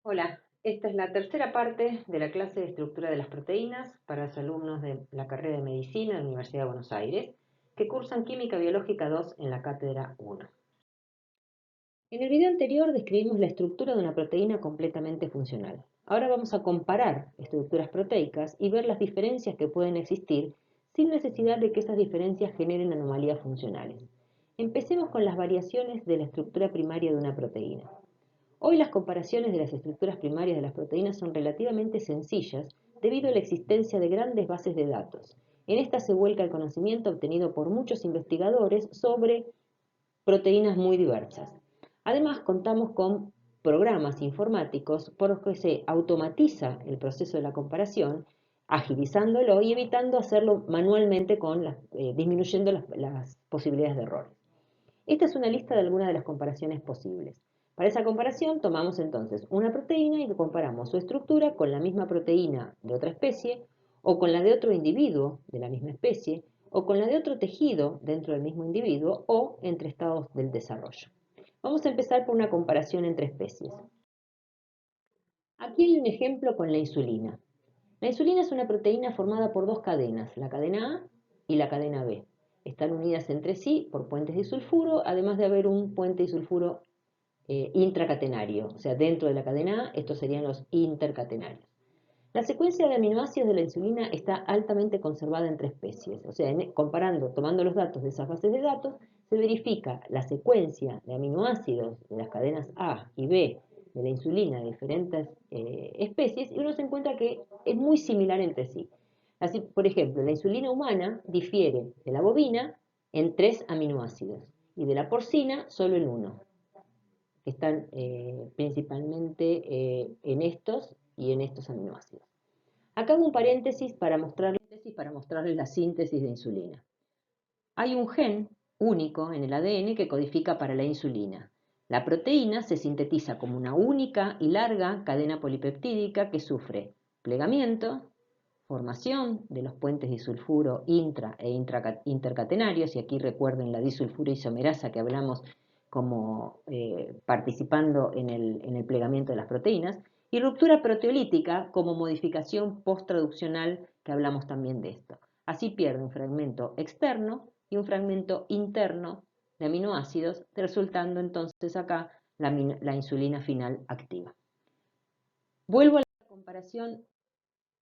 Hola, esta es la tercera parte de la clase de estructura de las proteínas para los alumnos de la carrera de Medicina de la Universidad de Buenos Aires, que cursan Química Biológica 2 en la cátedra 1. En el video anterior describimos la estructura de una proteína completamente funcional. Ahora vamos a comparar estructuras proteicas y ver las diferencias que pueden existir sin necesidad de que esas diferencias generen anomalías funcionales. Empecemos con las variaciones de la estructura primaria de una proteína. Hoy las comparaciones de las estructuras primarias de las proteínas son relativamente sencillas debido a la existencia de grandes bases de datos. En esta se vuelca el conocimiento obtenido por muchos investigadores sobre proteínas muy diversas. Además, contamos con programas informáticos por los que se automatiza el proceso de la comparación, agilizándolo y evitando hacerlo manualmente disminuyendo las posibilidades de errores. Esta es una lista de algunas de las comparaciones posibles. Para esa comparación tomamos entonces una proteína y comparamos su estructura con la misma proteína de otra especie o con la de otro individuo de la misma especie o con la de otro tejido dentro del mismo individuo o entre estados del desarrollo. Vamos a empezar por una comparación entre especies. Aquí hay un ejemplo con la insulina. La insulina es una proteína formada por dos cadenas, la cadena A y la cadena B. Están unidas entre sí por puentes disulfuro, además de haber un puente disulfuro intracatenario, o sea, dentro de la cadena A, estos serían los intercatenarios. La secuencia de aminoácidos de la insulina está altamente conservada entre especies, o sea, tomando los datos de esas bases de datos, se verifica la secuencia de aminoácidos de las cadenas A y B de la insulina de diferentes especies y uno se encuentra que es muy similar entre sí. Así, por ejemplo, la insulina humana difiere de la bovina en 3 aminoácidos y de la porcina solo en uno, que están principalmente en estos y en estos aminoácidos. Acá hago un paréntesis para mostrarles la síntesis de insulina. Hay un gen único en el ADN que codifica para la insulina. La proteína se sintetiza como una única y larga cadena polipeptídica que sufre plegamiento, formación de los puentes disulfuro intra e intercatenarios, y aquí recuerden la disulfuro isomerasa que hablamos como participando en el plegamiento de las proteínas, y ruptura proteolítica como modificación posttraduccional, que hablamos también de esto. Así pierde un fragmento externo y un fragmento interno de aminoácidos, resultando entonces acá la insulina final activa. Vuelvo a la comparación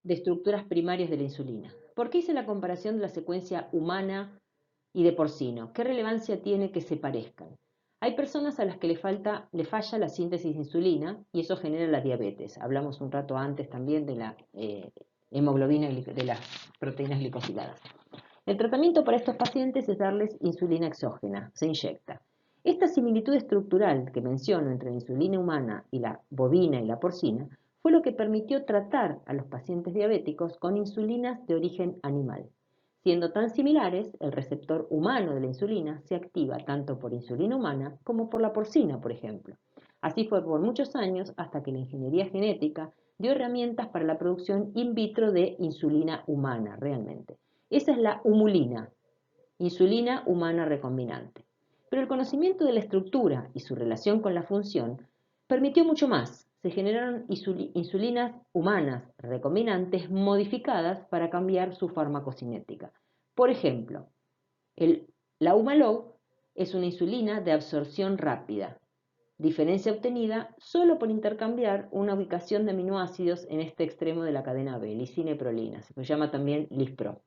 de estructuras primarias de la insulina. ¿Por qué hice la comparación de la secuencia humana y de porcino? ¿Qué relevancia tiene que se parezcan? Hay personas a las que le falla la síntesis de insulina y eso genera la diabetes. Hablamos un rato antes también de la hemoglobina, de las proteínas glicosiladas. El tratamiento para estos pacientes es darles insulina exógena, se inyecta. Esta similitud estructural que menciono entre la insulina humana y la bovina y la porcina fue lo que permitió tratar a los pacientes diabéticos con insulinas de origen animal. Siendo tan similares, el receptor humano de la insulina se activa tanto por insulina humana como por la porcina, por ejemplo. Así fue por muchos años hasta que la ingeniería genética dio herramientas para la producción in vitro de insulina humana realmente. Esa es la humulina, insulina humana recombinante. Pero el conocimiento de la estructura y su relación con la función permitió mucho más. Se generaron insulinas humanas recombinantes modificadas para cambiar su farmacocinética. Por ejemplo, la Humalog es una insulina de absorción rápida, diferencia obtenida solo por intercambiar una ubicación de aminoácidos en este extremo de la cadena B, lisina y prolina, se llama también lispro.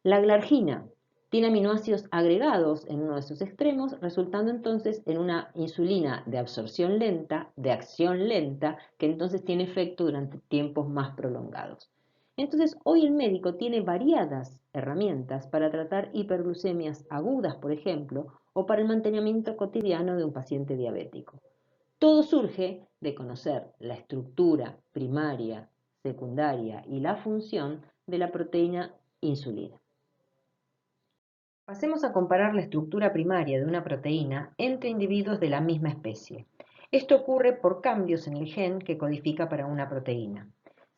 La glargina tiene aminoácidos agregados en uno de sus extremos, resultando entonces en una insulina de absorción lenta, de acción lenta, que entonces tiene efecto durante tiempos más prolongados. Entonces, hoy el médico tiene variadas herramientas para tratar hiperglucemias agudas, por ejemplo, o para el mantenimiento cotidiano de un paciente diabético. Todo surge de conocer la estructura primaria, secundaria y la función de la proteína insulina. Pasemos a comparar la estructura primaria de una proteína entre individuos de la misma especie. Esto ocurre por cambios en el gen que codifica para una proteína.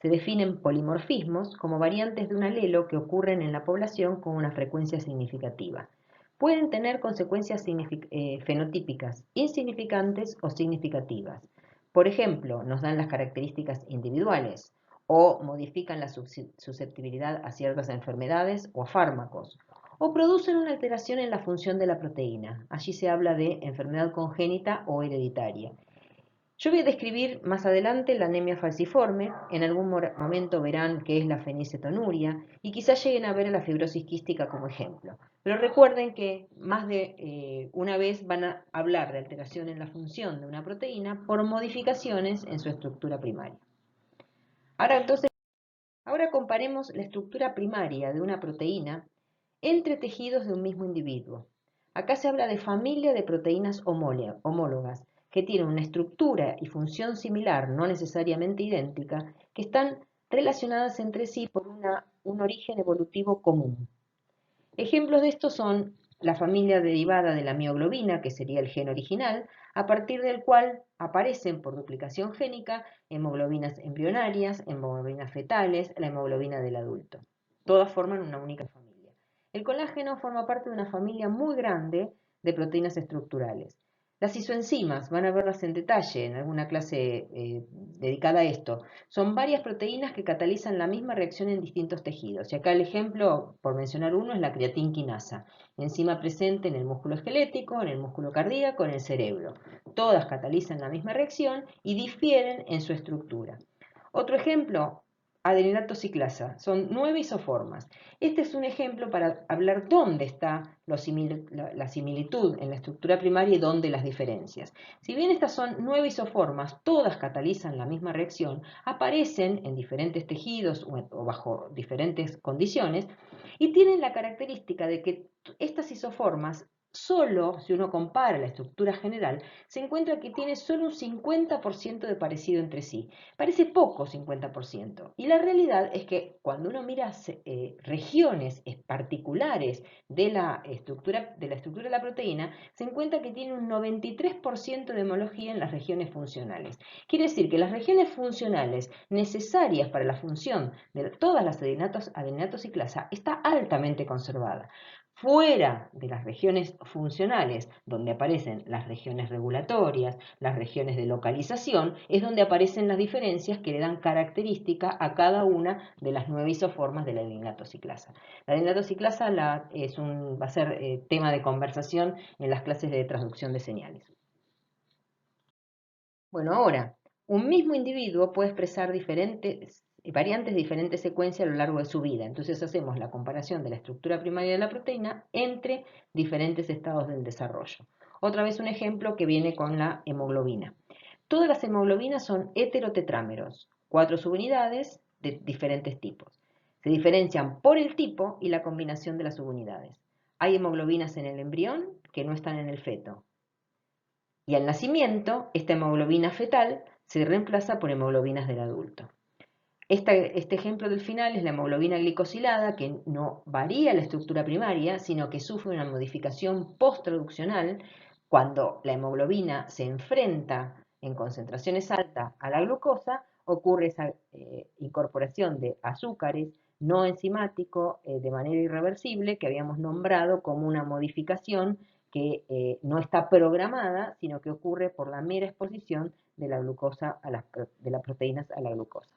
Se definen polimorfismos como variantes de un alelo que ocurren en la población con una frecuencia significativa. Pueden tener consecuencias fenotípicas insignificantes o significativas. Por ejemplo, nos dan las características individuales o modifican la susceptibilidad a ciertas enfermedades o a fármacos, o producen una alteración en la función de la proteína. Allí se habla de enfermedad congénita o hereditaria. Yo voy a describir más adelante la anemia falciforme, en algún momento verán qué es la fenilcetonuria y quizás lleguen a ver a la fibrosis quística como ejemplo. Pero recuerden que más de una vez van a hablar de alteración en la función de una proteína por modificaciones en su estructura primaria. Ahora comparemos la estructura primaria de una proteína entre tejidos de un mismo individuo. Acá se habla de familia de proteínas homólogas, que tienen una estructura y función similar, no necesariamente idéntica, que están relacionadas entre sí por un origen evolutivo común. Ejemplos de esto son la familia derivada de la mioglobina, que sería el gen original, a partir del cual aparecen por duplicación génica hemoglobinas embrionarias, hemoglobinas fetales, la hemoglobina del adulto. Todas forman una única familia. El colágeno forma parte de una familia muy grande de proteínas estructurales. Las isoenzimas, van a verlas en detalle en alguna clase dedicada a esto, son varias proteínas que catalizan la misma reacción en distintos tejidos. Y acá el ejemplo, por mencionar uno, es la creatinquinasa, enzima presente en el músculo esquelético, en el músculo cardíaco, en el cerebro. Todas catalizan la misma reacción y difieren en su estructura. Otro ejemplo, adeninato ciclasa, son 9 isoformas. Este es un ejemplo para hablar dónde está la similitud en la estructura primaria y dónde las diferencias. Si bien estas son 9 isoformas, todas catalizan la misma reacción, aparecen en diferentes tejidos o bajo diferentes condiciones y tienen la característica de que estas isoformas, solo si uno compara la estructura general, se encuentra que tiene solo un 50% de parecido entre sí. Parece poco 50%. Y la realidad es que cuando uno mira regiones particulares de la estructura de la proteína, se encuentra que tiene un 93% de homología en las regiones funcionales. Quiere decir que las regiones funcionales necesarias para la función de todas las adeninatos ciclasa está altamente conservada. Fuera de las regiones funcionales, donde aparecen las regiones regulatorias, las regiones de localización, es donde aparecen las diferencias que le dan característica a cada una de las 9 isoformas de la adeninato-ciclasa. La adeninato-ciclasa va a ser tema de conversación en las clases de transducción de señales. Bueno, ahora, un mismo individuo puede expresar variantes de diferentes secuencias a lo largo de su vida. Entonces hacemos la comparación de la estructura primaria de la proteína entre diferentes estados del desarrollo. Otra vez un ejemplo que viene con la hemoglobina. Todas las hemoglobinas son heterotetrámeros, 4 subunidades de diferentes tipos. Se diferencian por el tipo y la combinación de las subunidades. Hay hemoglobinas en el embrión que no están en el feto. Y al nacimiento, esta hemoglobina fetal se reemplaza por hemoglobinas del adulto. Este ejemplo del final es la hemoglobina glicosilada, que no varía la estructura primaria, sino que sufre una modificación post-traduccional cuando la hemoglobina se enfrenta en concentraciones altas a la glucosa, ocurre esa incorporación de azúcares no enzimático de manera irreversible que habíamos nombrado como una modificación que no está programada, sino que ocurre por la mera exposición de la glucosa de las proteínas a la glucosa.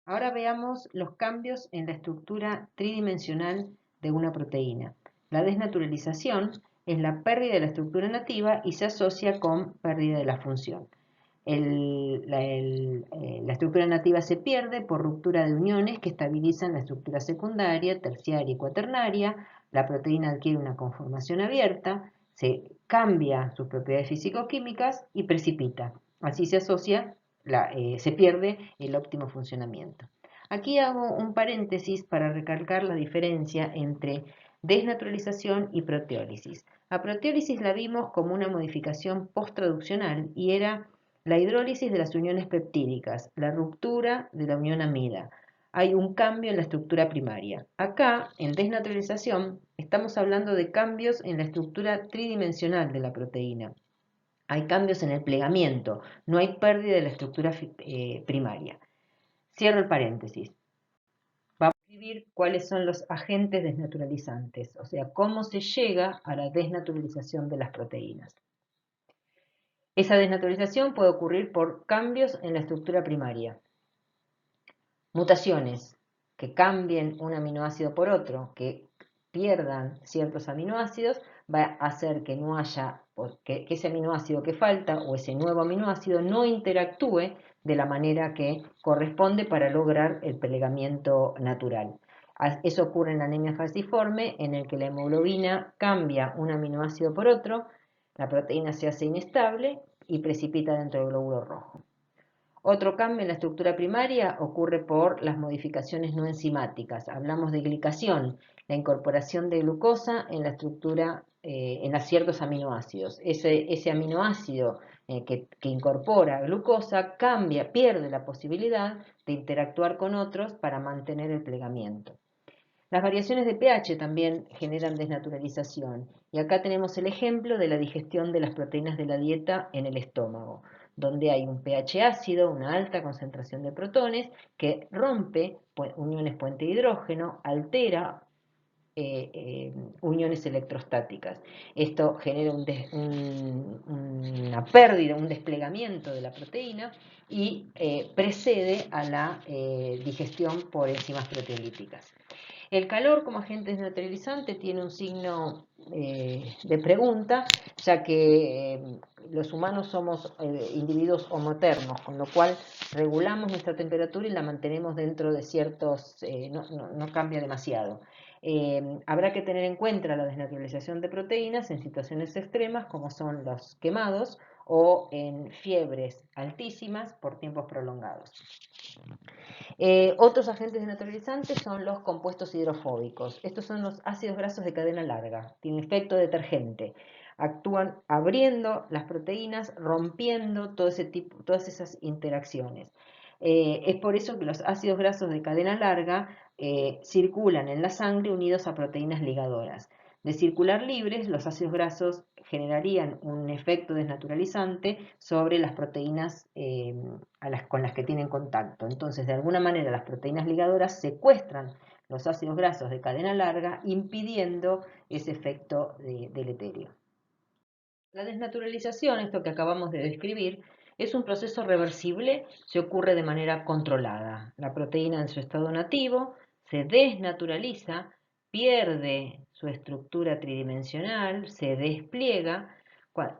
Ahora veamos los cambios en la estructura tridimensional de una proteína. La desnaturalización es la pérdida de la estructura nativa y se asocia con pérdida de la función. La estructura nativa se pierde por ruptura de uniones que estabilizan la estructura secundaria, terciaria y cuaternaria. La proteína adquiere una conformación abierta, se cambia sus propiedades físico-químicas y precipita. Así se asocia se pierde el óptimo funcionamiento. Aquí hago un paréntesis para recalcar la diferencia entre desnaturalización y proteólisis. A proteólisis la vimos como una modificación post-traduccional y era la hidrólisis de las uniones peptídicas, la ruptura de la unión amida. Hay un cambio en la estructura primaria. Acá, en desnaturalización, estamos hablando de cambios en la estructura tridimensional de la proteína. Hay cambios en el plegamiento, no hay pérdida de la estructura primaria. Cierro el paréntesis. Vamos Describir cuáles son los agentes desnaturalizantes, o sea, cómo se llega a la desnaturalización de las proteínas. Esa desnaturalización puede ocurrir por cambios en la estructura primaria. Mutaciones que cambien un aminoácido por otro, que pierdan ciertos aminoácidos, va a hacer que no haya, que ese aminoácido que falta o ese nuevo aminoácido no interactúe de la manera que corresponde para lograr el plegamiento natural. Eso ocurre en la anemia falciforme, en el que la hemoglobina cambia un aminoácido por otro, la proteína se hace inestable y precipita dentro del glóbulo rojo. Otro cambio en la estructura primaria ocurre por las modificaciones no enzimáticas. Hablamos de glicación, la incorporación de glucosa en la estructura, en ciertos aminoácidos. Ese aminoácido que incorpora glucosa pierde la posibilidad de interactuar con otros para mantener el plegamiento. Las variaciones de pH también generan desnaturalización. Y acá tenemos el ejemplo de la digestión de las proteínas de la dieta en el estómago, donde hay un pH ácido, una alta concentración de protones, que rompe uniones puente hidrógeno, altera uniones electrostáticas. Esto genera una pérdida, un desplegamiento de la proteína y precede a la digestión por enzimas proteolíticas. El calor como agente desnaturalizante tiene un signo de pregunta, ya que los humanos somos individuos homotermos, con lo cual regulamos nuestra temperatura y la mantenemos dentro de ciertos, no cambia demasiado. Habrá que tener en cuenta la desnaturalización de proteínas en situaciones extremas como son los quemados o en fiebres altísimas por tiempos prolongados. Otros agentes desnaturalizantes son los compuestos hidrofóbicos. Estos son los ácidos grasos de cadena larga, tienen efecto detergente. Actúan abriendo las proteínas, rompiendo todas esas interacciones. Es por eso que los ácidos grasos de cadena larga circulan en la sangre unidos a proteínas ligadoras. De circular libres, los ácidos grasos generarían un efecto desnaturalizante sobre las proteínas con las que tienen contacto. Entonces, de alguna manera, las proteínas ligadoras secuestran los ácidos grasos de cadena larga, impidiendo ese efecto deleterio. La desnaturalización, esto que acabamos de describir, es un proceso reversible, se ocurre de manera controlada. La proteína en su estado nativo se desnaturaliza, pierde su estructura tridimensional, se despliega.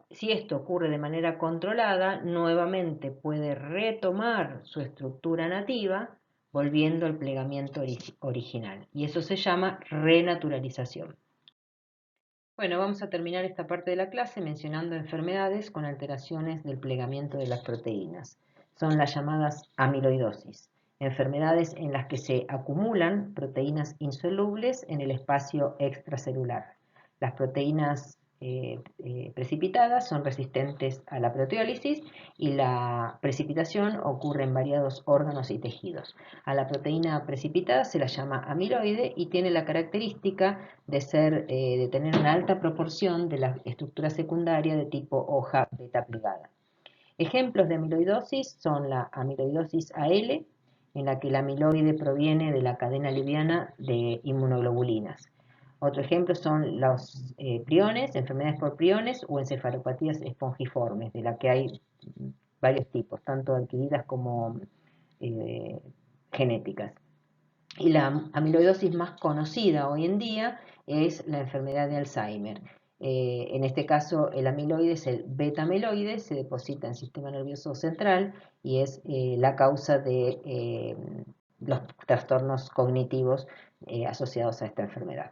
Si esto ocurre de manera controlada, nuevamente puede retomar su estructura nativa, volviendo al plegamiento original. Y eso se llama renaturalización. Bueno, vamos a terminar esta parte de la clase mencionando enfermedades con alteraciones del plegamiento de las proteínas. Son las llamadas amiloidosis, enfermedades en las que se acumulan proteínas insolubles en el espacio extracelular. Las proteínas precipitadas son resistentes a la proteólisis y la precipitación ocurre en variados órganos y tejidos. A la proteína precipitada se la llama amiloide y tiene la característica de tener una alta proporción de la estructura secundaria de tipo hoja beta plegada. Ejemplos de amiloidosis son la amiloidosis AL, en la que el amiloide proviene de la cadena liviana de inmunoglobulinas. Otro ejemplo son los priones, enfermedades por priones o encefalopatías espongiformes, de la que hay varios tipos, tanto adquiridas como genéticas. Y la amiloidosis más conocida hoy en día es la enfermedad de Alzheimer. En este caso, el amiloide es el beta-amiloide, se deposita en el sistema nervioso central y es la causa de los trastornos cognitivos asociados a esta enfermedad.